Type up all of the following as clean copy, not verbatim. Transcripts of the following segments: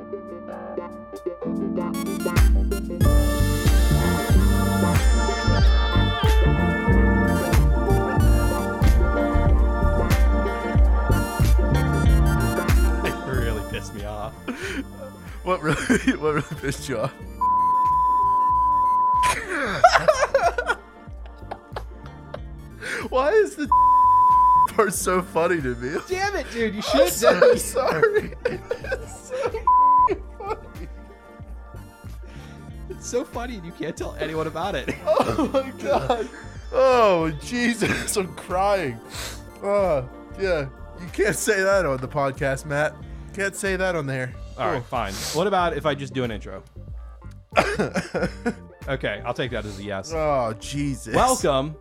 Pissed me off. What really pissed you off? Why is the part so funny to me? Damn it, dude! You should. I'm so sorry. It's so funny. It's so funny, and you can't tell anyone about it. Oh my god. Oh Jesus, I'm crying. Oh yeah, you can't say that on the podcast, Matt. Can't say that on there. All right, fine. What about if I just do an intro? Okay, I'll take that as a yes. Oh, Jesus. Welcome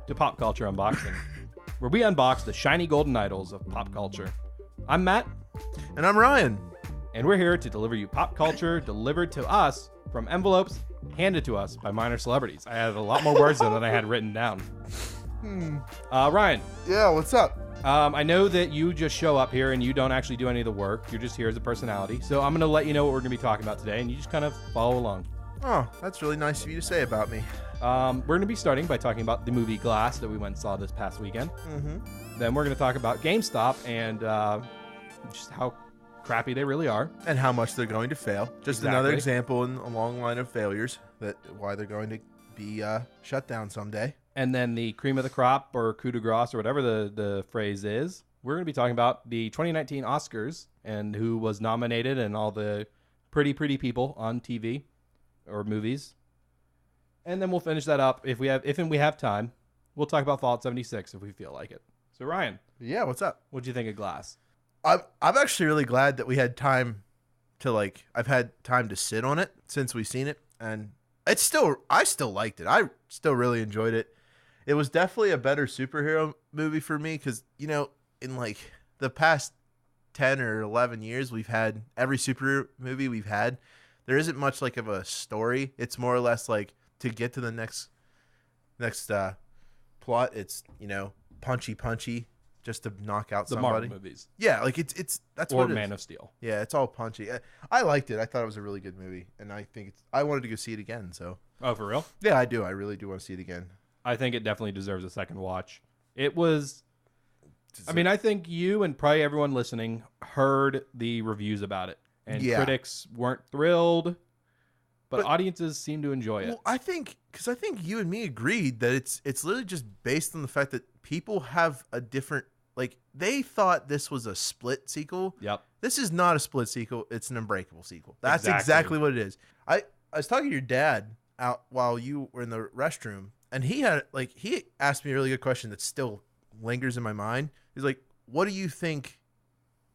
to Pop Culture Unboxing, where we unbox the shiny golden idols of pop culture. I'm Matt. And I'm Ryan. And we're here to deliver you pop culture delivered to us from envelopes handed to us by minor celebrities. I had a lot more words than I had written down. Ryan. Yeah, what's up? I know that you just show up here and you don't actually do any of the work. You're just here as a personality. So I'm going to let you know what we're going to be talking about today, and you just kind of follow along. Oh, that's really nice of you to say about me. We're going to be starting by talking about the movie Glass that we went and saw this past weekend. Mm-hmm. Then we're going to talk about GameStop and just how crappy they really are. And how much they're going to fail. Just another example in a long line of failures that why they're going to be shut down someday. And then the cream of the crop, or coup de grace, or whatever the phrase is, we're going to be talking about the 2019 Oscars and who was nominated and all the pretty people on TV or movies. And then we'll finish that up if we have time. We'll talk about Fallout 76 if we feel like it. So Ryan, yeah, what's up? What'd you think of Glass? I'm actually really glad that we had time to I've had time to sit on it since we've seen it, and I still liked it. I still really enjoyed it. It was definitely a better superhero movie for me because, you know, in the past 10 or 11 years, we've had every superhero movie we've had. There isn't much of a story. It's more or less to get to the next plot. It's, you know, punchy just to knock out somebody. The Marvel movies. Yeah, it's that's or what it Man is. of Steel. Yeah, it's all punchy. I liked it. I thought it was a really good movie, and I wanted to go see it again. So. Oh, for real? Yeah, I do. I really do want to see it again. I think it definitely deserves a second watch. It was... I mean, I think you and probably everyone listening heard the reviews about it. And critics weren't thrilled, but audiences seem to enjoy it. Well, I think you and me agreed that it's literally just based on the fact that people have a different... they thought this was a split sequel. Yep. This is not a split sequel. It's an Unbreakable sequel. That's exactly what it is. I was talking to your dad out while you were in the restroom, and he had he asked me a really good question that still lingers in my mind. He's like, "What do you think?"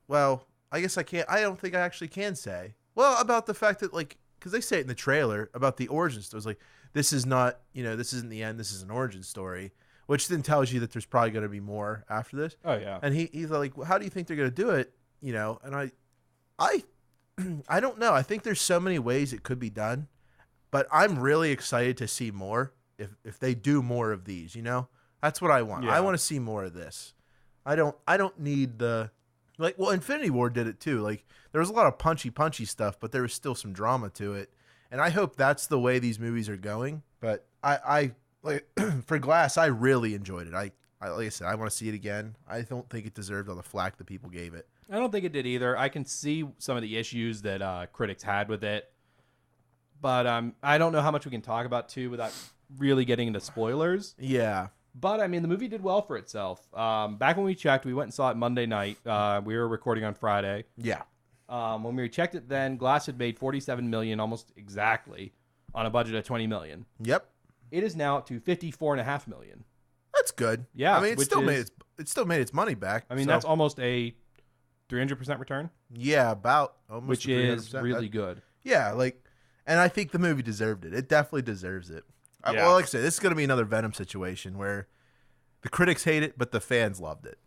Well, I guess I don't think I actually can say. Well, about the fact that because they say it in the trailer about the origin story. It's this is not, this isn't the end. This is an origin story, which then tells you that there's probably going to be more after this. Oh yeah. And he's like, well, how do you think they're going to do it? And I don't know. I think there's so many ways it could be done, but I'm really excited to see more if they do more of these. That's what I want. Yeah. I want to see more of this. I don't need the Infinity War did it too. There was a lot of punchy stuff, but there was still some drama to it. And I hope that's the way these movies are going. But I for Glass, I really enjoyed it. Like I said, I want to see it again. I don't think it deserved all the flack that people gave it. I don't think it did either. I can see some of the issues that critics had with it, but I don't know how much we can talk about too without really getting into spoilers. Yeah. But I mean, the movie did well for itself. Back when we checked, we went and saw it Monday night. We were recording on Friday. Yeah. When we checked it then, Glass had made $47 million almost exactly on a budget of $20 million. Yep. It is now up to $54.5 million. That's good. Yeah. I mean, it still made its money back. I mean, that's almost a 300% return. Yeah, about almost. Which is really good. Yeah, and I think the movie deserved it. It definitely deserves it. Yeah. Well, like I said, this is going to be another Venom situation where the critics hate it, but the fans loved it.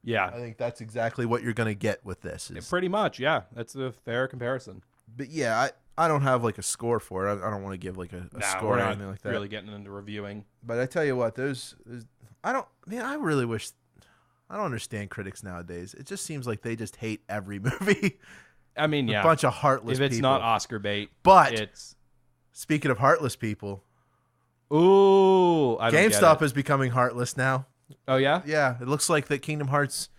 Yeah. I think that's exactly what you're going to get with this. Pretty much, yeah. That's a fair comparison. But yeah, I don't have a score for it. I don't want to give a score or anything like that. Really getting into reviewing. But I tell you what, I really wish. I don't understand critics nowadays. It just seems like they just hate every movie. I mean, A yeah. bunch of heartless If it's people. not Oscar bait, But it's... speaking of heartless people, Ooh, I don't GameStop get it. is becoming heartless now. Oh, yeah? Yeah, it looks like that Kingdom Hearts,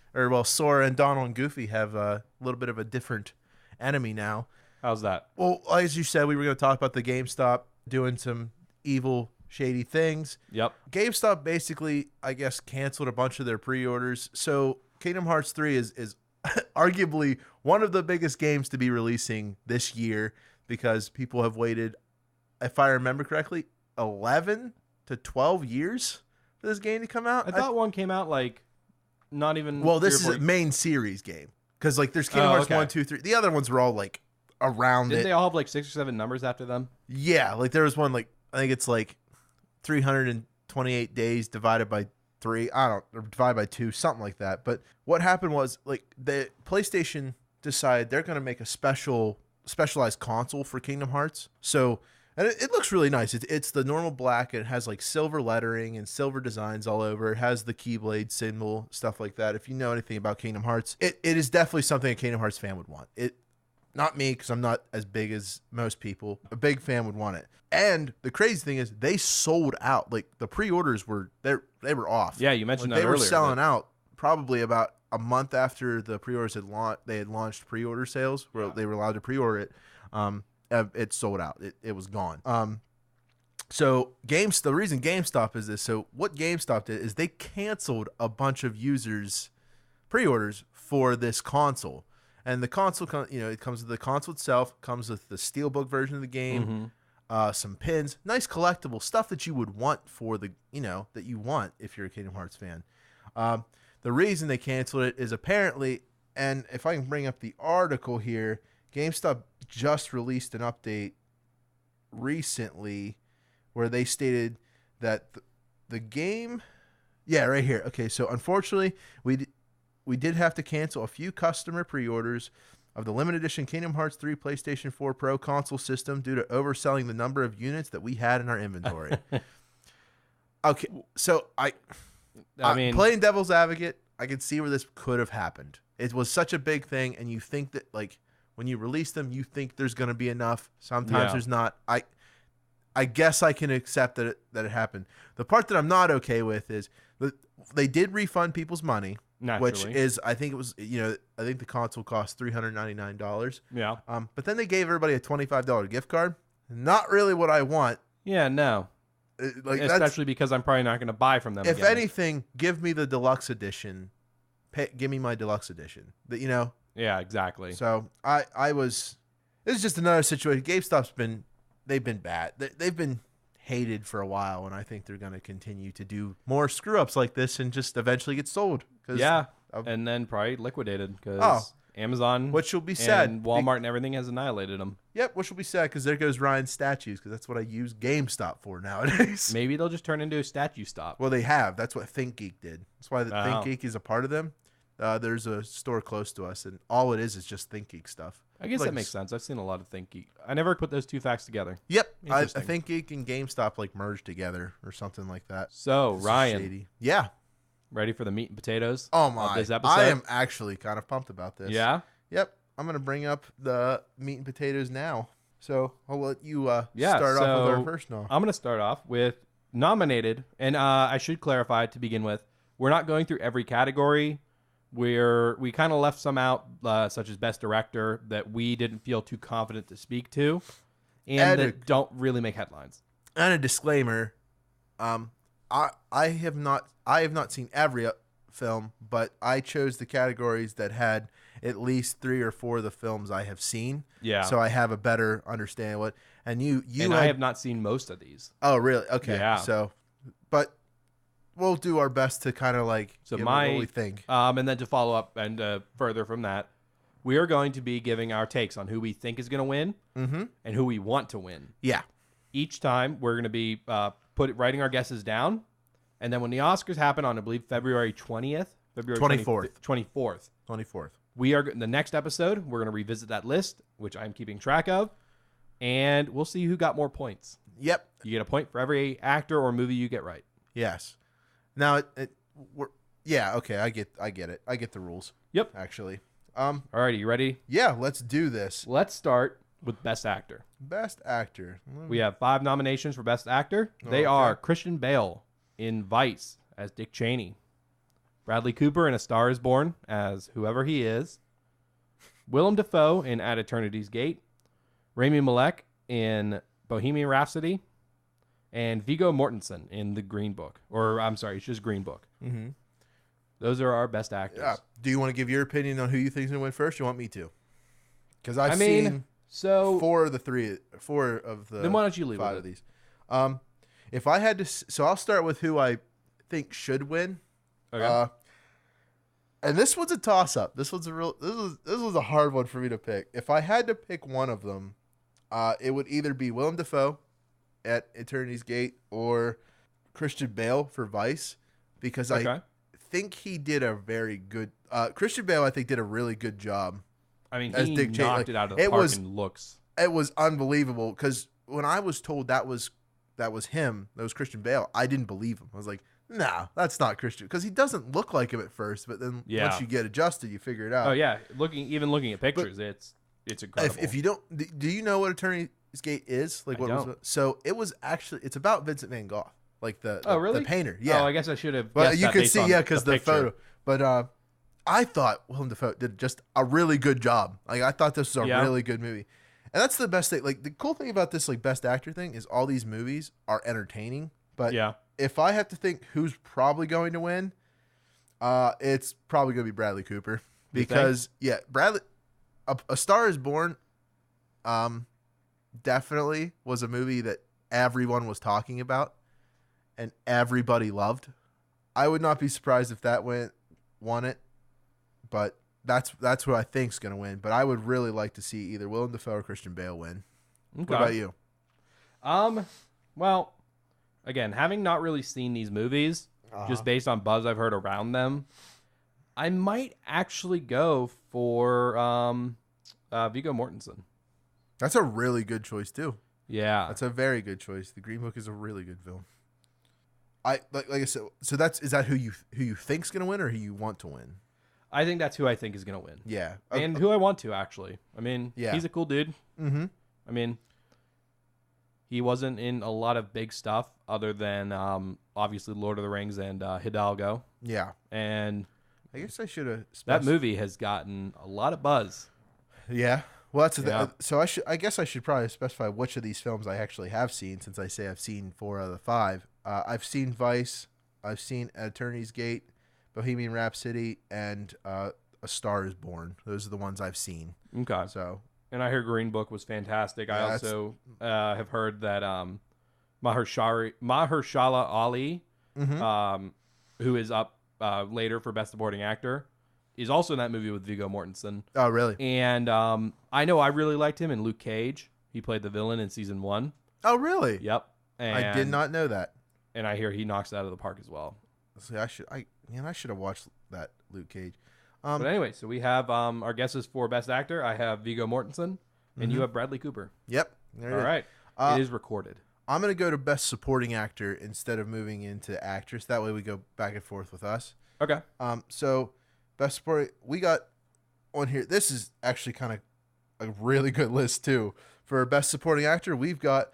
Sora and Donald and Goofy have a little bit of a different enemy now. How's that? Well, as you said, we were going to talk about the GameStop doing some evil, shady things. Yep. GameStop basically, I guess, canceled a bunch of their pre-orders. So Kingdom Hearts 3 is arguably one of the biggest games to be releasing this year because people have waited, if I remember correctly, 11 to 12 years for this game to come out. I thought one came out like not even... Well, this is 3 or a 4 main series game because like there's Kingdom Hearts okay. 1, 2, 3. The other ones were all like around Didn't it. they all have like 6 or 7 numbers after them? Yeah, like there was one like I think it's like 328 days divided by 3. Or divided by 2, something like that. But what happened was like the PlayStation decided they're going to make a specialized console for Kingdom Hearts. So, and it looks really nice. It's the normal black. It has like silver lettering and silver designs all over. It has the Keyblade symbol, stuff like that. If you know anything about Kingdom Hearts, it is definitely something a Kingdom Hearts fan would want. Not me, because I'm not as big as most people. A big fan would want it. And the crazy thing is they sold out. Like the pre-orders they were off. Yeah, you mentioned Like, that earlier. They were selling out probably about a month after the pre-orders had launched pre-order sales where they were allowed to pre-order it. It sold out. It was gone. So the reason GameStop is this. So what GameStop did is they canceled a bunch of users' pre-orders for this console. And the console, it comes with the console itself, comes with the steelbook version of the game, some pins, nice collectible stuff that you would want for that you want if you're a Kingdom Hearts fan. The reason they canceled it is apparently, and if I can bring up the article here, GameStop just released an update recently where they stated that the game, yeah, right here. Okay, so unfortunately, we did have to cancel a few customer pre-orders of the limited edition Kingdom Hearts 3 PlayStation 4 Pro console system due to overselling the number of units that we had in our inventory. Okay, so I mean, playing devil's advocate, I can see where this could have happened. It was such a big thing, and you think that like when you release them, you think there's going to be enough. Sometimes there's not. I guess I can accept that it happened. The part that I'm not okay with is that they did refund people's money. Naturally. Which is, I think it was, I think the console cost $399. Yeah. But then they gave everybody a $25 gift card. Not really what I want. Yeah, no. Especially because I'm probably not going to buy from them. If anything, give me the deluxe edition. Give me my deluxe edition. Yeah, exactly. So this is just another situation. GameStop's they've been bad. They've been hated for a while, and I think they're going to continue to do more screw ups like this and just eventually get sold. Yeah, and then probably liquidated because Amazon, which will be sad, and Walmart and everything has annihilated them. Yep, which will be sad because there goes Ryan's statues because that's what I use GameStop for nowadays. Maybe they'll just turn into a statue stop. Well, they have. That's what ThinkGeek did. That's why ThinkGeek is a part of them. There's a store close to us, and all it is just ThinkGeek stuff. I guess that makes sense. I've seen a lot of ThinkGeek. I never put those two facts together. Yep, I ThinkGeek and GameStop merged together or something like that. So Ryan, yeah, ready for the meat and potatoes? Oh my! This episode? I am actually kind of pumped about this. Yeah. Yep. I'm gonna bring up the meat and potatoes now. So I'll let you start off with our first nominee. I'm gonna start off with nominated, and I should clarify to begin with, we're not going through every category. We kind of left some out, such as best director, that we didn't feel too confident to speak to, and that don't really make headlines. And a disclaimer: I have not seen every film, but I chose the categories that had at least 3 or 4 of the films I have seen. Yeah. So I have a better understanding of what. And I have not seen most of these. Oh, really? Okay. Yeah. So, but we'll do our best to kind of what we think. And then to follow up and further from that, we are going to be giving our takes on who we think is going to win and who we want to win. Yeah. Each time we're going to be writing our guesses down, and then when the Oscars happen on, I believe, February 20th, February 24th. We are the next episode. We're going to revisit that list, which I'm keeping track of, and we'll see who got more points. Yep. You get a point for every actor or movie you get right. Yes. Now, okay, I get it. I get the rules. Yep. Actually, Alrighty, you ready? Yeah, let's do this. Let's start with Best Actor. Best actor. We have 5 nominations for Best Actor. They are Christian Bale in Vice as Dick Cheney, Bradley Cooper in A Star Is Born as whoever he is, Willem Dafoe in At Eternity's Gate, Rami Malek in Bohemian Rhapsody, and Viggo Mortensen in The Green Book. Or, I'm sorry, it's just Green Book. Mm-hmm. Those are our best actors. Yeah. Do you want to give your opinion on who you think is going to win first? You want me to? Because I've seen four of the then why don't you leave 5 of these. If I had to, so I'll start with who I think should win. Okay. And this one's a toss-up. This was a hard one for me to pick. If I had to pick one of them, it would either be Willem Dafoe at Eternity's Gate or Christian Bale for Vice, because I think he did a very good. Christian Bale, I think, did a really good job. I mean, he knocked it out of the park in looks. It was unbelievable because when I was told that was him, that was Christian Bale, I didn't believe him. I was like, no, that's not Christian, because he doesn't look like him at first, but then once you get adjusted, you figure it out. Oh yeah, looking at pictures, it's incredible. If you don't, do you know what Eternity's Gate is? Like, so it was actually, it's about Vincent Van Gogh, like the painter. Yeah. Oh, I guess I should have. But you could see, because the photo. But I thought Willem Dafoe did just a really good job. Like, I thought this was a really good movie, and that's the best thing. Like, the cool thing about this, like, Best Actor thing is all these movies are entertaining. But if I have to think who's probably going to win, it's probably going to be Bradley Cooper, because Bradley, A Star Is Born, definitely was a movie that everyone was talking about and everybody loved. I would not be surprised if that won it, but that's who I think's going to win. But I would really like to see either Willem Dafoe or Christian Bale win. Okay. What about you? Well, again, having not really seen these movies, just based on buzz I've heard around them, I might actually go for Viggo Mortensen. That's a really good choice too. Yeah, that's a very good choice. The Green Book is a really good film. Like I said, so is that who you think's gonna win or who you want to win? I think that's who I think is gonna win. Yeah, and who I want to actually. I mean, he's a cool dude. Mm-hmm. I mean, he wasn't in a lot of big stuff other than obviously Lord of the Rings and Hidalgo. Yeah, and I guess I should have. That movie has gotten a lot of buzz. Yeah. Well, that's so I guess I should probably specify which of these films I actually have seen, since I say I've seen 4 out of the 5. I've seen Vice, I've seen At Eternity's Gate, Bohemian Rhapsody, and A Star Is Born. Those are the ones I've seen. Okay. So, and I heard Green Book was fantastic. I also have heard that Mahershala Ali, who is up later for Best Supporting Actor, is also in that movie with Viggo Mortensen. Oh, really? And I know I really liked him in Luke Cage. He played the villain in season 1. Oh, really? Yep. And I did not know that. And I hear he knocks it out of the park as well. See, I should have watched that Luke Cage. But anyway, so we have our guesses for Best Actor. I have Viggo Mortensen, and you have Bradley Cooper. Yep. All right. It is recorded. I'm going to go to Best Supporting Actor instead of moving into Actress. That way we go back and forth with us. Okay. So Best Supporting, we got on here. This is actually kind of a really good list too. For Best Supporting Actor, we've got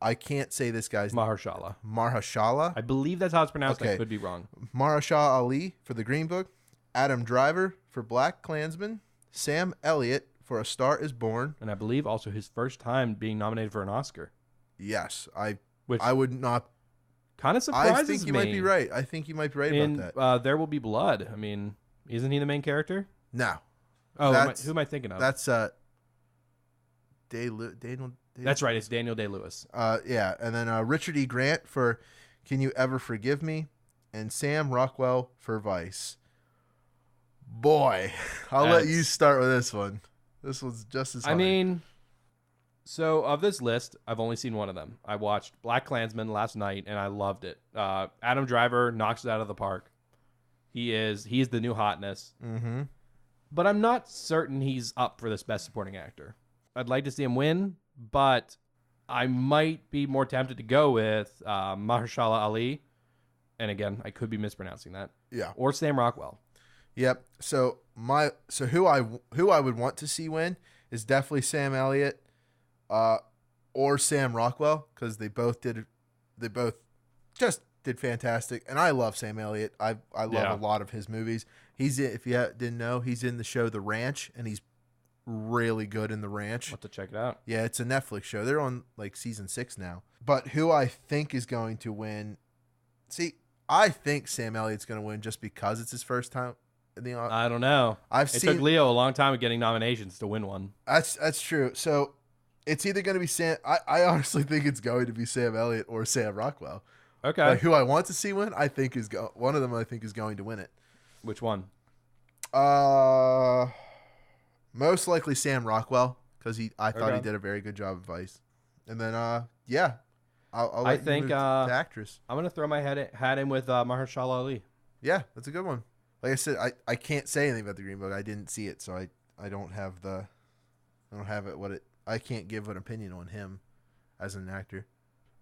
I can't say this guy's name. Mahershala. I believe that's how it's pronounced. Okay. I could be wrong. Mahershala Ali for The Green Book, Adam Driver for Black Klansman, Sam Elliott for A Star Is Born, and I believe also his first time being nominated for an Oscar. Yes, I would not. Kind of surprises me. I think you might be right. About that. There Will Be Blood. I mean, isn't he the main character? No. Oh, who am I thinking of? That's Daniel. That's right. It's Daniel Day-Lewis. Yeah, and then Richard E. Grant for Can You Ever Forgive Me, and Sam Rockwell for Vice. Boy, I'll let you start with this one. This one's just as hard. I mean, so of this list, I've only seen one of them. I watched Black Klansman last night, and I loved it. Adam Driver knocks it out of the park. He's the new hotness. Mm-hmm. But I'm not certain he's up for this Best Supporting Actor. I'd like to see him win, but I might be more tempted to go with Mahershala Ali. And again, I could be mispronouncing that. Yeah. Or Sam Rockwell. Yep. So who I would want to see win is definitely Sam Elliott, or Sam Rockwell, because they both just did fantastic, and I love Sam Elliott. I love a lot of his movies. If you didn't know, he's in the show The Ranch, and he's really good in The Ranch. I'll have to check it out. Yeah, it's a Netflix show. They're on like season 6 now. But who I think is going to win? See, I think Sam Elliott's going to win just because it's his first time. I don't know. It took Leo a long time of getting nominations to win one. That's true. So it's either going to be Sam. I honestly think it's going to be Sam Elliott or Sam Rockwell. Okay. Like, who I want to see win, I think one of them. I think is going to win it. Which one? Most likely Sam Rockwell, because I thought he did a very good job of Vice. And then yeah, I'll let you move to actress. I'm gonna throw my hat in with Mahershala Ali. Yeah, that's a good one. Like I said, I can't say anything about the Green Book. I didn't see it, so I don't have I can't give an opinion on him as an actor.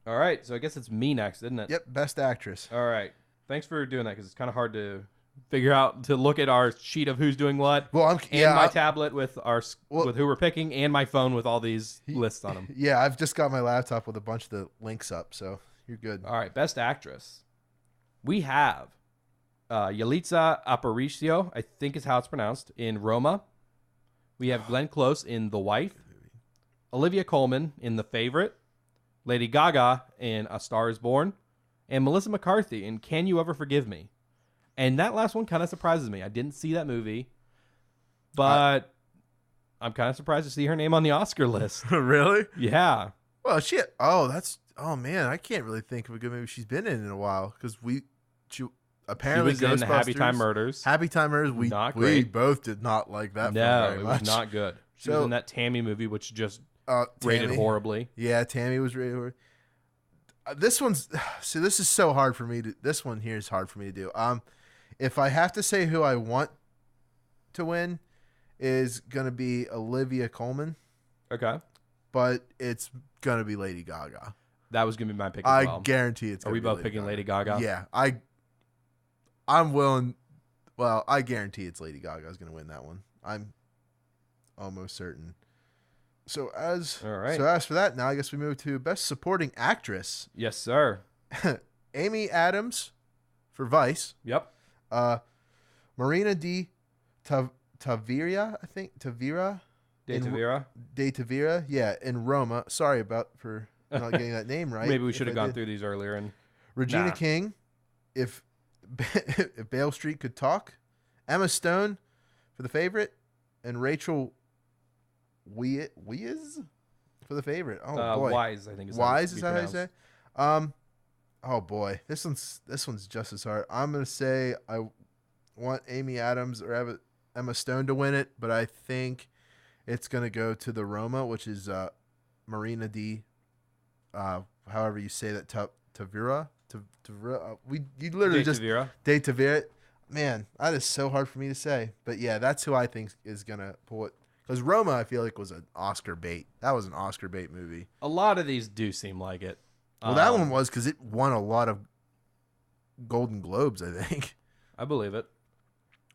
All right, so I guess it's me next, isn't it? Yep, best actress. All right, thanks for doing that, because it's kind of hard to figure out, to look at our sheet of who's doing what. Well, my tablet with with who we're picking, and my phone with all these lists on them. Yeah, I've just got my laptop with a bunch of the links up, so you're good. All right, best actress. We have Yalitza Aparicio, I think is how it's pronounced, in Roma. We have Glenn Close in The Wife. Olivia Colman in The Favorite. Lady Gaga in A Star is Born. And Melissa McCarthy in Can You Ever Forgive Me? And that last one kind of surprises me. I didn't see that movie, but I'm kind of surprised to see her name on the Oscar list. Really? Yeah. Well, shit. Oh man, I can't really think of a good movie she's been in a while, because she apparently was in Happy Time Murders. Happy Time Murders. We both did not like that. No, very it much. was not good. She was in that Tammy movie, which just rated Tammy. horribly. Yeah, Tammy was rated horribly. This is so hard for me to. This one here is hard for me to do. If I have to say who I want to win, is gonna be Olivia Colman. Okay. But it's gonna be Lady Gaga. That was gonna be my pick as well. I guarantee it's. Are we both picking Lady Gaga? Yeah, I'm willing. Well, I guarantee it's Lady Gaga is gonna win that one. I'm almost certain. So as for that, now I guess we move to Best Supporting Actress. Yes, sir. Amy Adams for Vice. Yep. Marina de Tavira, I think. De Tavira, yeah, in Roma. Sorry for not getting that name right. Maybe we should have gone through these earlier. And Regina King, if Bale Street Could Talk. Emma Stone for The Favorite, and Rachel Weisz for The Favorite. Oh boy, Wise, I think is Wise, is that how you say? Oh boy, this one's just as hard. I'm gonna say I want Amy Adams or Emma Stone to win it, but I think it's gonna go to the Roma, which is Marina de, however you say that, Tavira. You literally just De Tavira. Man, that is so hard for me to say, but yeah, that's who I think is gonna pull it. Because Roma, I feel like, was an Oscar bait. That was an Oscar bait movie. A lot of these do seem like it. Well, that one was, because it won a lot of Golden Globes, I think. I believe it.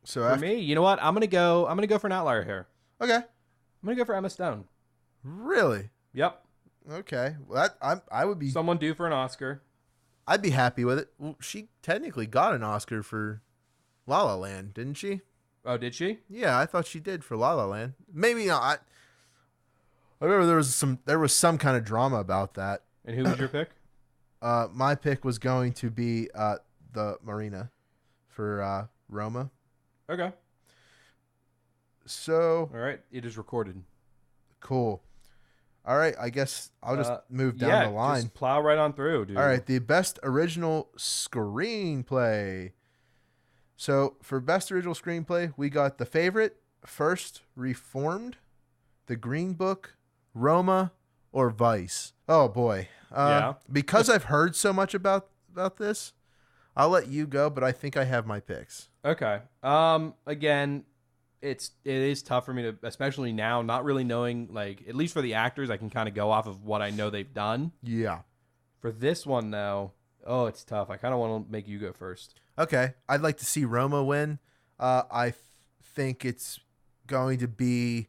So for me, you know what? I'm gonna go for an outlier here. Okay. I'm gonna go for Emma Stone. Really? Yep. Okay. Well, I would be someone due for an Oscar. I'd be happy with it. Well, she technically got an Oscar for La La Land, didn't she? Oh, did she? Yeah, I thought she did for La La Land. Maybe not. I remember there was some kind of drama about that. And who was your pick? My pick was going to be the Marina for Roma. Okay. So. All right, it is recorded. Cool. All right, I guess I'll just move down the line. Just plow right on through, dude. All right, the Best Original Screenplay. So for Best Original Screenplay, we got The Favorite, First Reformed, The Green Book, Roma, or Vice. Oh boy. Because I've heard so much about this, I'll let you go, but I think I have my picks. Okay. Again, it is tough for me to, especially now, not really knowing, like, at least for the actors, I can kind of go off of what I know they've done. Yeah. For this one, though, it's tough. I kind of want to make you go first. Okay. I'd like to see Roma win. I think it's going to be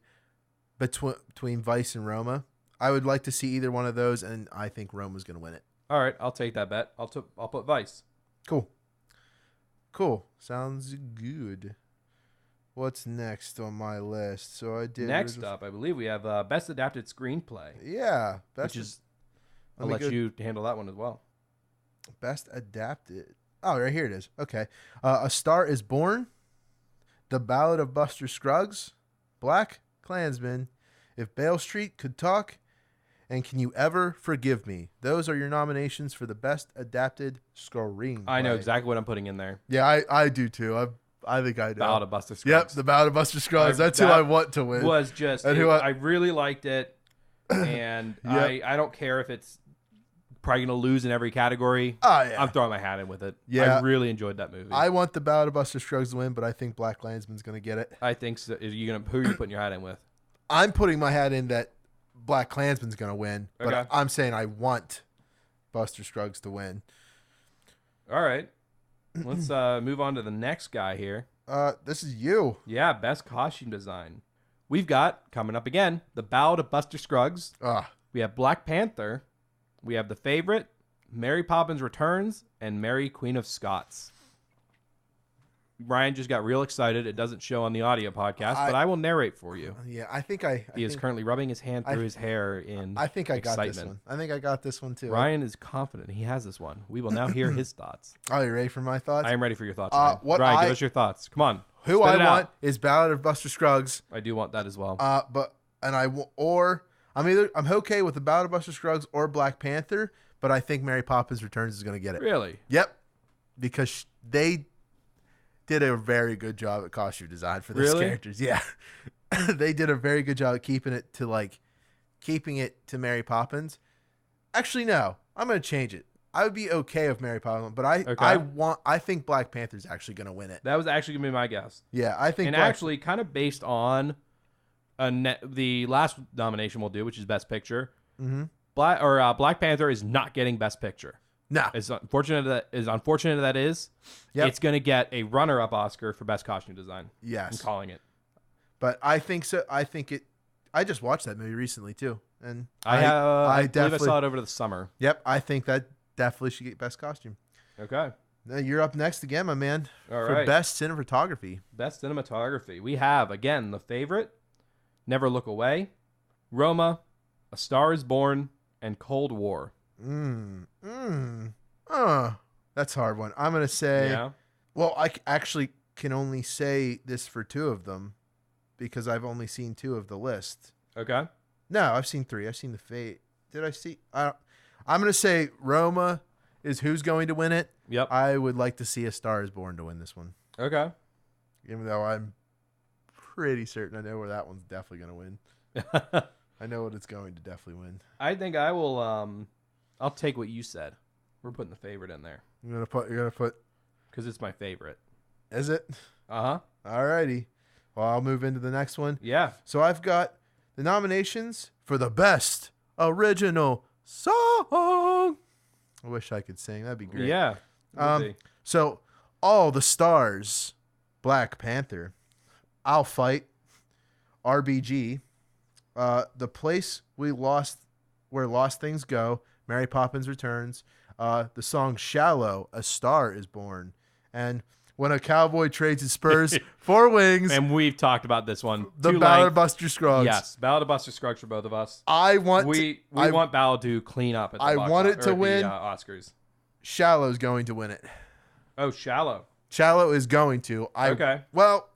between Vice and Roma. I would like to see either one of those, and I think Roma's going to win it. All right, I'll take that bet. I'll put Vice. Cool. Sounds good. What's next on my list? So I did. Next up, I believe we have Best Adapted Screenplay. Yeah. I'll let you handle that one as well. Best Adapted. Oh, right here it is. Okay. A Star is Born, The Ballad of Buster Scruggs, Black Klansman, If Beale Street Could Talk, and Can You Ever Forgive Me? Those are your nominations for the Best Adapted Screenplay. I know exactly what I'm putting in there. Yeah, I do too. I think I know. Ballad of Buster Scruggs. Yep, The Ballad of Buster Scruggs. That's who I want to win. Was just I really liked it, and yep. I don't care if it's probably going to lose in every category. Oh, yeah. I'm throwing my hat in with it. Yeah. I really enjoyed that movie. I want The Ballad of Buster Scruggs to win, but I think Black Klansman's going to get it. I think so. Who are you putting your hat in with? I'm putting my hat in that Black Klansman's going to win, but okay. I'm saying I want Buster Scruggs to win. All right. Let's move on to the next guy here. This is you. Yeah, Best Costume Design. We've got, coming up again, The Ballad of Buster Scruggs. We have Black Panther. We have The Favorite, Mary Poppins Returns, and Mary Queen of Scots. Ryan just got real excited. It doesn't show on the audio podcast, but I will narrate for you. Yeah, He is currently rubbing his hand through his hair in I think I excitement. got this one. I think I got this one too. Ryan is confident he has this one. We will now hear his thoughts. Are you ready for my thoughts? I am ready for your thoughts, Ryan. Ryan, give us your thoughts. Come on. Who I want is Ballad of Buster Scruggs. I do want that as well. I'm okay with The Ballad of Buster Scruggs or Black Panther, but I think Mary Poppins Returns is going to get it. Really? Yep. Because they did a very good job at costume design for those characters. Yeah. They did a very good job at keeping it to Mary Poppins. Actually, no. I'm going to change it. I would be okay with Mary Poppins, but I think Black Panther's actually going to win it. That was actually going to be my guess. Yeah, I think actually kind of based on the last nomination we'll do, which is Best Picture. Mm-hmm. Black Panther is not getting Best Picture. No. As unfortunate that is, it's going to get a runner-up Oscar for Best Costume Design. Yes. I'm calling it. But I think so. I just watched that movie recently too, and I believe I saw it over the summer. Yep, I think that definitely should get Best Costume. Okay. Now you're up next again, my man. All for right. Best Cinematography. Best Cinematography. We have, again, The Favorite, Never Look Away, Roma, A Star is Born, and Cold War. That's a hard one. I'm going to say, yeah. Well, I actually can only say this for two of them because I've only seen two of the list. Okay. No, I've seen three. I've seen The Fate. Did I see? I'm going to say Roma is who's going to win it. Yep. I would like to see A Star is Born to win this one. Okay. Even though I'm pretty certain I know where that one's definitely going to win. I know what it's going to definitely win. I think I will. I'll take what you said. We're putting The Favorite in there. You're gonna put because it's my favorite. Is it? Uh-huh. Alrighty. Well, I'll move into the next one. Yeah. So I've got the nominations for the Best Original Song. I wish I could sing. That'd be great. Yeah. So All the Stars, Black Panther, I'll Fight, RBG, The Place We Lost, Where Lost Things Go, Mary Poppins Returns, the song Shallow, A Star is Born, and When a Cowboy Trades His Spurs for Wings. And we've talked about this one. The Ballad of Buster Scruggs. Yes, Ballad of Buster Scruggs for both of us. We want Ballad to clean up at the Oscars. Shallow's going to win it. Oh, Shallow. Shallow is going to. Okay. Well,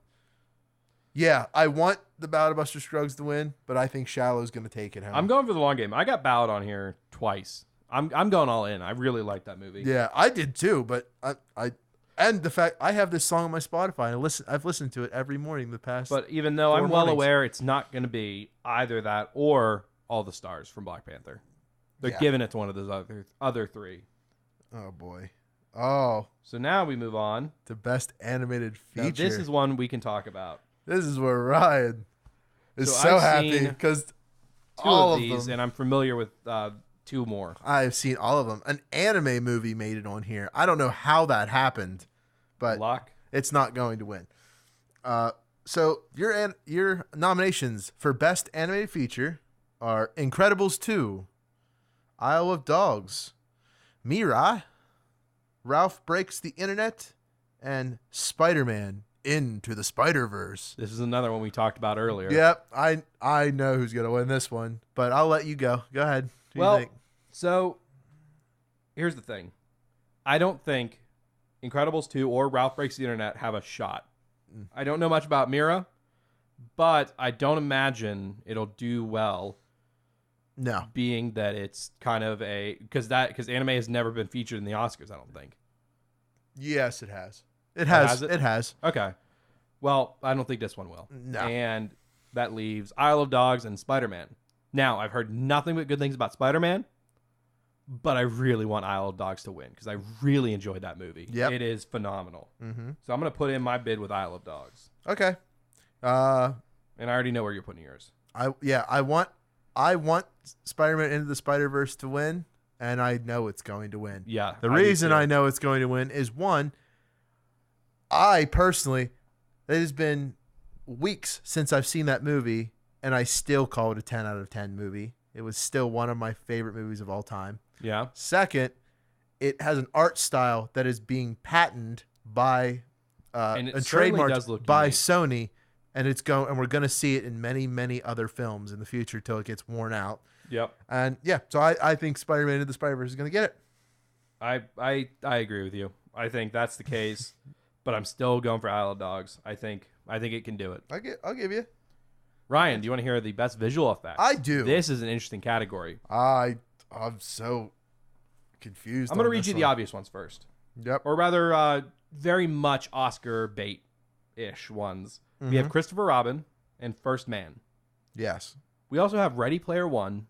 yeah, I want the Ballad of Buster Scruggs to win, but I think Shallow's going to take it home. I'm going for the long game. I got Ballad on here twice. I'm going all in. I really like that movie. Yeah, I did too, but and the fact I have this song on my Spotify and I've listened to it every morning the past. But even though I'm well aware it's not going to be either that or All the Stars from Black Panther. They're giving it to one of those other three. Oh boy. Oh. So now we move on to Best Animated Feature. Now this is one we can talk about. This is where Ryan is so happy because all of these, and I'm familiar with two more. I've seen all of them. An anime movie made it on here. I don't know how that happened, but Luck. It's not going to win. So your nominations for Best Animated Feature are Incredibles 2, Isle of Dogs, Mirai, Ralph Breaks the Internet, and Spider-Man Into the Spider-Verse. This is another one we talked about earlier. Yep, I know who's going to win this one, but I'll let you go. Go ahead. What do you think? So here's the thing. I don't think Incredibles 2 or Ralph Breaks the Internet have a shot. I don't know much about Mira, but I don't imagine it'll do well. No. Being that it's kind of because anime has never been featured in the Oscars, I don't think. Yes, it has. It has. It has. Okay. Well, I don't think this one will. No. And that leaves Isle of Dogs and Spider-Man. Now, I've heard nothing but good things about Spider-Man, but I really want Isle of Dogs to win because I really enjoyed that movie. Yep. It is phenomenal. Mm-hmm. So I'm going to put in my bid with Isle of Dogs. Okay. And I already know where you're putting yours. I want Spider-Man Into the Spider-Verse to win, and I know it's going to win. Yeah. The reason I know it's going to win is, one, I personally, it has been weeks since I've seen that movie, and I still call it a 10 out of 10 movie. It was still one of my favorite movies of all time. Yeah. Second, it has an art style that is being patented by and trademarked by Sony, and we're going to see it in many, many other films in the future till it gets worn out. Yep. And yeah, so I think Spider-Man Into the Spider-Verse is going to get it. I agree with you. I think that's the case, but I'm still going for Isle of Dogs. I think it can do it. I'll give you. Ryan, do you want to hear the best visual effects? I do. This is an interesting category. I'm so confused. I'm going to read you the obvious ones first. Yep. Or rather, very much Oscar bait-ish ones. Mm-hmm. We have Christopher Robin and First Man. Yes. We also have Ready Player One,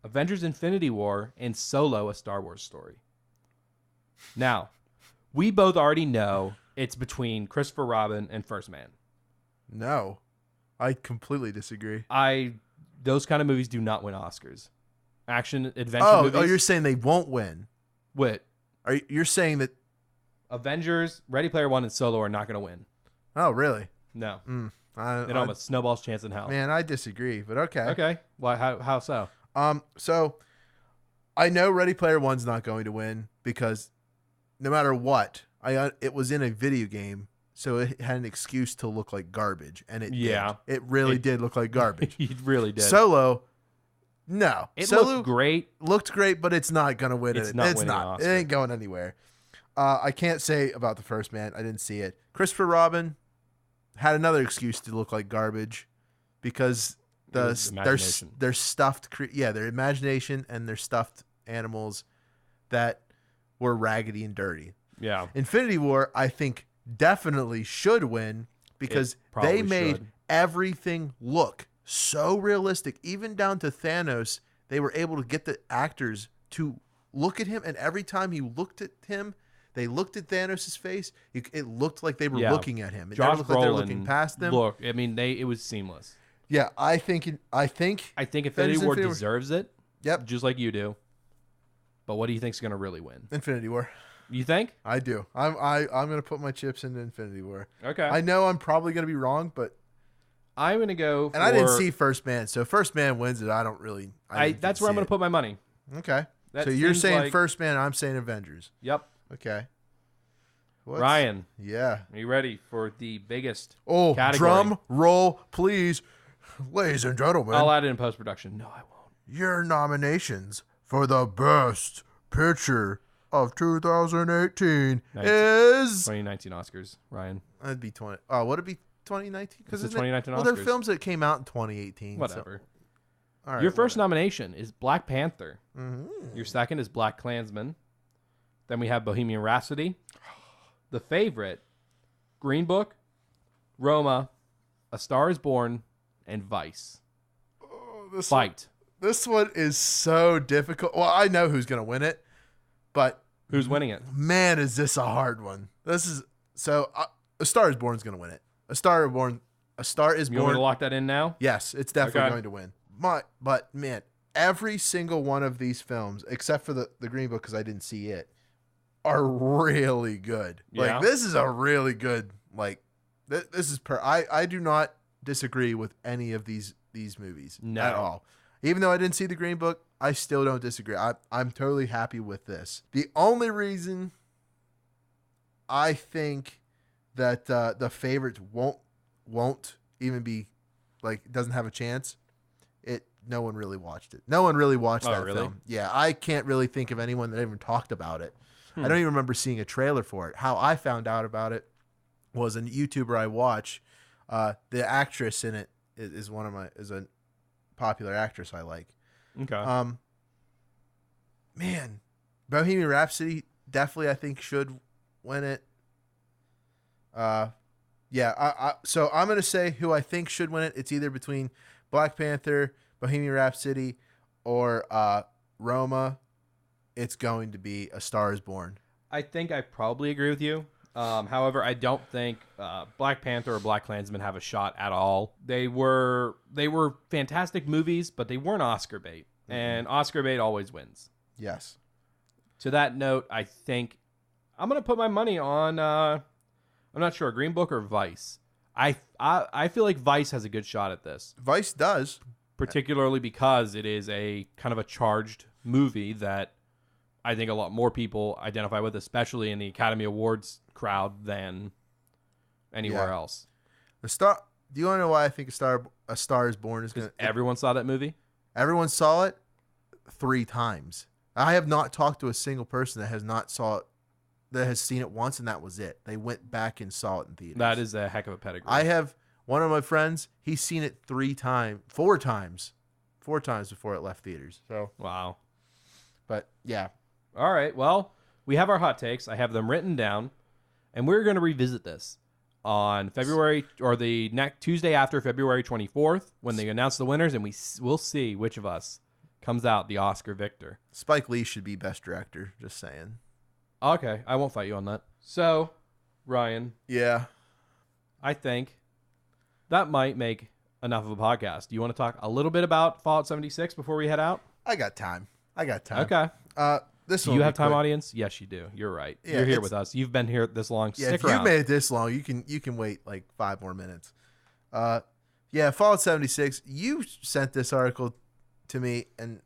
Avengers Infinity War, and Solo, A Star Wars Story. Now, we both already know it's between Christopher Robin and First Man. No. I completely disagree. Those kind of movies do not win Oscars. Action adventure movies. Oh, you're saying they won't win? What? You're saying that Avengers, Ready Player One, and Solo are not going to win. Oh, really? No. They don't have a snowball's chance in hell. Man, I disagree, but okay. Okay. Why? How so? So I know Ready Player One's not going to win because no matter what, it was in a video game. So it had an excuse to look like garbage, and it did. It really did look like garbage. It really did. Solo, no. Solo looked great. Looked great, but it's not going to win. It's not. It ain't going anywhere. I can't say about the First Man. I didn't see it. Christopher Robin had another excuse to look like garbage because their stuffed, their imagination and their stuffed animals that were raggedy and dirty. Yeah. Infinity War, I think, definitely should win because they made everything look so realistic. Even down to Thanos, they were able to get the actors to look at him, and every time he looked at him, they looked at Thanos' face. It looked like they were looking at him. It never looked like they were looking past them. Look, I mean, it was seamless. Yeah, I think Infinity War deserves it. Yep, just like you do. But what do you think is going to really win? Infinity War. You think? I do. I'm going to put my chips into Infinity War. Okay. I know I'm probably going to be wrong, but I'm going to go. And I didn't see First Man, so First Man wins it. I don't really. That's where I'm going to put my money. Okay. So you're saying First Man, I'm saying Avengers. Yep. Okay. Ryan. Yeah. Are you ready for the biggest category? Drum roll, please. Ladies and gentlemen. I'll add it in post-production. No, I won't. Your nominations for the best picture of 2018 is 2019 Oscars, Ryan. That'd be 20. Oh, would it be 2019? Because it's the 2019 Oscars. Well, there are films that came out in 2018. Whatever. So. All right, your first nomination is Black Panther. Mm-hmm. Your second is Black Klansman. Then we have Bohemian Rhapsody, The Favorite, Green Book, Roma, A Star Is Born, and Vice. Fight. This one is so difficult. Well, I know who's going to win it, but who's winning it? Man, is this a hard one. This is so. A Star Is Born is going to win it. A Star Is Born. You want me to lock that in now? Yes, it's definitely going to win. But man, every single one of these films, except for the Green Book, because I didn't see it, are really good. Yeah. Like this is a really good This is I do not disagree with any of these movies at all. Even though I didn't see the Green Book, I still don't disagree. I'm totally happy with this. The only reason I think that the favorites won't even be like doesn't have a chance. No one really watched it. No one really watched that film. Yeah, I can't really think of anyone that even talked about it. I don't even remember seeing a trailer for it. How I found out about it was a YouTuber I watch. The actress in it is a popular actress I like. Okay. Man, Bohemian Rhapsody definitely I think should win it. Yeah. So I'm gonna say who I think should win it. It's either between Black Panther, Bohemian Rhapsody, or Roma. It's going to be A Star Is Born. I think I probably agree with you. However, I don't think Black Panther or Black Klansman have a shot at all. They were fantastic movies, but they weren't Oscar bait, and Oscar bait always wins. Yes. To that note, I think I'm gonna put my money on. I'm not sure, Green Book or Vice. I feel like Vice has a good shot at this. Vice does, particularly because it is a kind of a charged movie that I think a lot more people identify with, especially in the Academy Awards crowd than anywhere else. Do you want to know why I think A Star Is Born is going to... Everyone saw that movie? Everyone saw it 3 times. I have not talked to a single person that has seen it once, and that was it. They went back and saw it in theaters. That is a heck of a pedigree. I have one of my friends, he's seen it 4 times before it left theaters. So wow. But yeah. All right. Well, we have our hot takes. I have them written down, and we're going to revisit this on February or the next Tuesday after February 24th when they announce the winners, and we'll see which of us comes out the Oscar victor. Spike Lee should be Best Director. Just saying. Okay, I won't fight you on that. So, Ryan. Yeah. I think that might make enough of a podcast. Do you want to talk a little bit about Fallout 76 before we head out? I got time. Okay. Do you have time, audience? Yes, you do. You're right. Yeah, you're here with us. You've been here this long. Yeah, Stick if around. you've made it this long, you can wait like 5 more minutes. Yeah, Fallout 76. You sent this article to me, and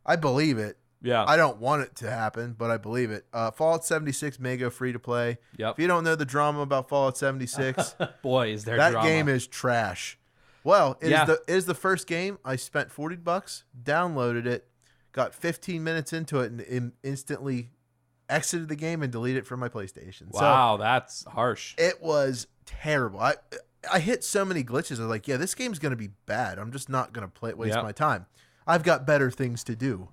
I believe it. Yeah. I don't want it to happen, but I believe it. Fallout 76 may go free to play. Yep. If you don't know the drama about Fallout 76, boy, is there that drama. game is trash. Well, it is the first game. I spent $40, downloaded it, got 15 minutes into it, and instantly exited the game and deleted it from my PlayStation. Wow, that's harsh. It was terrible. I hit so many glitches. I was like, yeah, this game's going to be bad. I'm just not going to waste my time. I've got better things to do.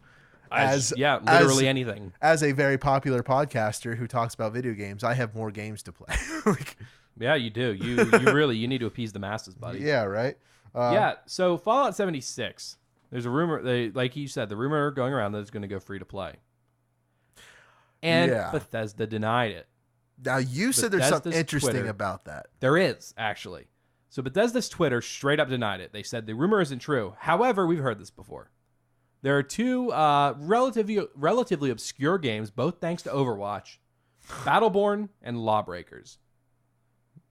Literally anything. As a very popular podcaster who talks about video games, I have more games to play. Yeah, you do. You you need to appease the masses, buddy. Yeah, right? So Fallout 76, there's a rumor, like you said, the rumor going around that it's going to go free to play. And Bethesda denied it. Now, you said there's something interesting about that. There is, actually. So Bethesda's Twitter straight up denied it. They said the rumor isn't true. However, we've heard this before. There are 2 relatively obscure games, both thanks to Overwatch, Battleborn and Lawbreakers.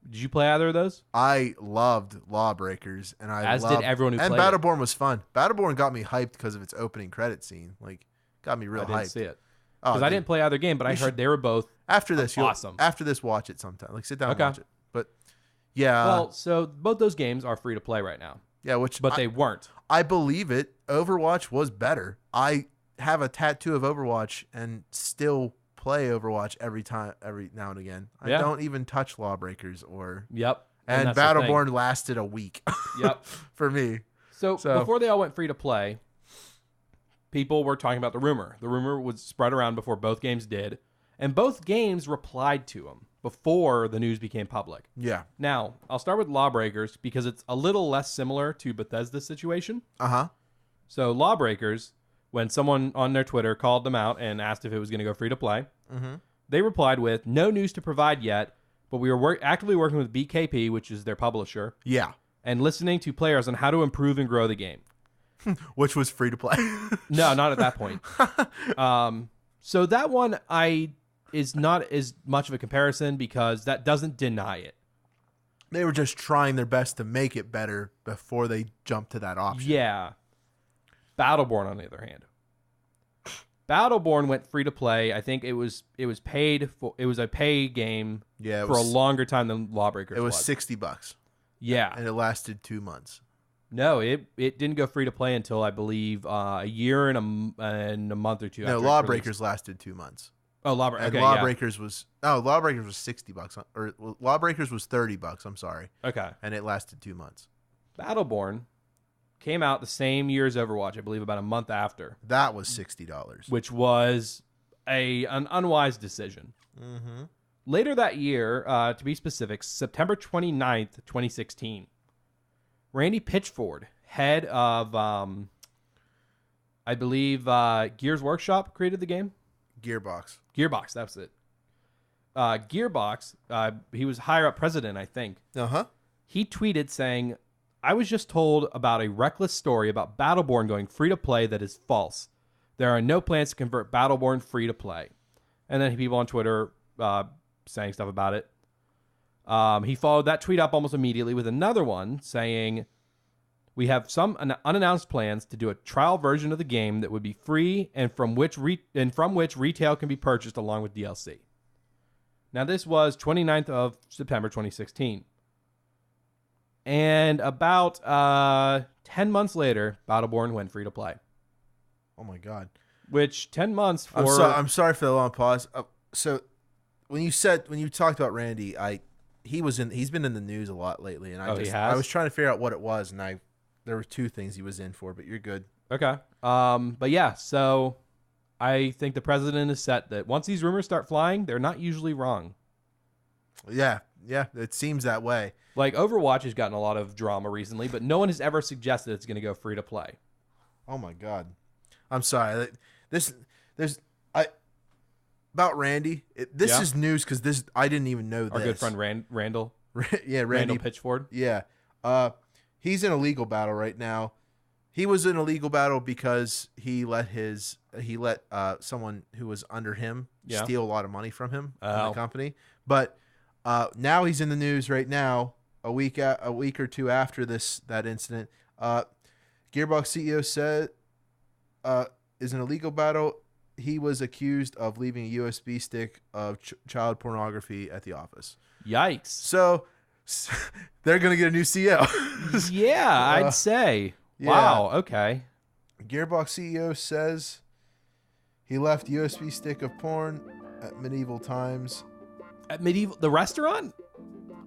Did you play either of those? I loved Lawbreakers, and did everyone who played it. And Battleborn was fun. Battleborn got me hyped because of its opening credit scene. Got me real hyped. I didn't see it. Because I didn't play either game, but I heard they were both awesome. After this, watch it sometime. Sit down and watch it. But, yeah. Well, so both those games are free to play right now. Yeah, but they weren't. I believe it. Overwatch was better. I have a tattoo of Overwatch and still play Overwatch every now and again. I don't even touch Lawbreakers or... Yep. And Battleborn lasted a week. Yep. For me. So before they all went free to play, people were talking about the rumor. The rumor was spread around before both games did, and both games replied to them before the news became public. Yeah. Now, I'll start with Lawbreakers because it's a little less similar to Bethesda's situation. Uh-huh. So Lawbreakers, when someone on their Twitter called them out and asked if it was going to go free to play, they replied with, no news to provide yet, but we are actively working with BKP, which is their publisher. Yeah. And listening to players on how to improve and grow the game. Which was free to play. No, not at that point. So that one is not as much of a comparison because that doesn't deny it. They were just trying their best to make it better before they jumped to that option. Yeah. Battleborn, on the other hand. Battleborn went free to play. I think it was paid for. It was a pay game for a longer time than Lawbreakers. It was $60. Yeah, and it lasted 2 months. No, it didn't go free to play until I believe a year and a month or two. No, Lawbreakers lasted 2 months. Oh, Lawbreakers. Okay, Lawbreakers was Lawbreakers was $60 or Lawbreakers was $30. I'm sorry. Okay, and it lasted 2 months. Battleborn came out the same year as Overwatch, I believe, about a month after. That was $60, which was an unwise decision. Mm-hmm. Later that year, to be specific, September 29th, 2016, Randy Pitchford, head of, I believe, Gears Workshop, created the game. Gearbox, that's it. Gearbox, he was higher up president, I think. Uh-huh. He tweeted saying, "I was just told about a reckless story about Battleborn going free to play that is false. There are no plans to convert Battleborn free to play." And then people on Twitter saying stuff about it. He followed that tweet up almost immediately with another one saying, "We have some unannounced plans to do a trial version of the game that would be free and from which retail can be purchased along with DLC." Now, this was 29th of September 2016. And about 10 months later, Battleborn went free to play. Oh my God! Which 10 months for? I'm sorry for the long pause. So when you talked about Randy, he's been in the news a lot lately, and I was trying to figure out what it was, and there were two things he was in for, but you're good. Okay. But yeah, so I think the president is set that once these rumors start flying, they're not usually wrong. Yeah, it seems that way. Like Overwatch has gotten a lot of drama recently, but no one has ever suggested it's going to go free to play. Oh my God. I'm sorry. About Randy, this is news because I didn't even know this. Our good friend Randal. Yeah, Randal Pitchford. Yeah. He's in a legal battle right now. He was in a legal battle because he let someone who was under him steal a lot of money from him in the company. But now he's in the news right now, a week or two after that incident. Gearbox CEO said is in a legal battle. He was accused of leaving a USB stick of child pornography at the office. Yikes. So they're going to get a new CEO. Yeah, I'd say. Yeah. Wow, okay. Gearbox CEO says he left USB stick of porn at Medieval Times. At the restaurant?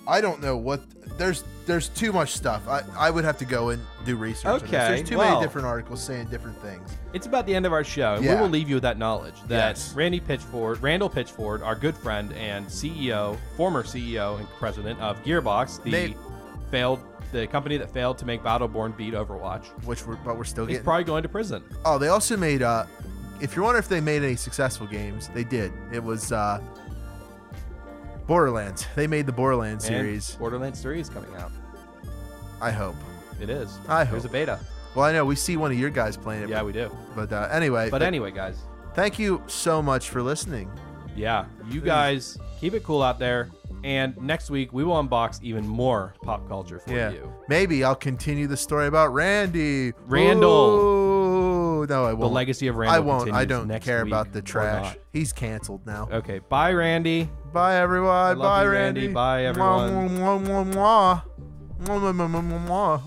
I don't know what. There's too much stuff. I would have to go and do research. Okay. There's too many different articles saying different things. It's about the end of our show, and we will leave you with that knowledge that Randal Pitchford, our good friend and former CEO and president of Gearbox, the company that failed to make Battleborn beat Overwatch, but we're still getting. He's probably going to prison. Oh, they also made. If you're wondering if they made any successful games, they did. It was. Borderlands. They made the Borderlands series. Borderlands 3 is coming out. I hope. It is. I hope. There's a beta. Well, I know. We see one of your guys playing it. Yeah, we do. But anyway. But anyway, guys. Thank you so much for listening. Yeah. You guys keep it cool out there. And next week, we will unbox even more pop culture for you. Maybe I'll continue the story about Randal. Ooh, no, I won't. The legacy of Randal. I won't. I don't next care week about the trash. He's canceled now. Okay. Bye, Randy. Bye, everyone. Bye, Randy. Bye, everyone. Mwah, mwah, mwah, mwah. Mwah, mwah, mwah, mwah, mwah.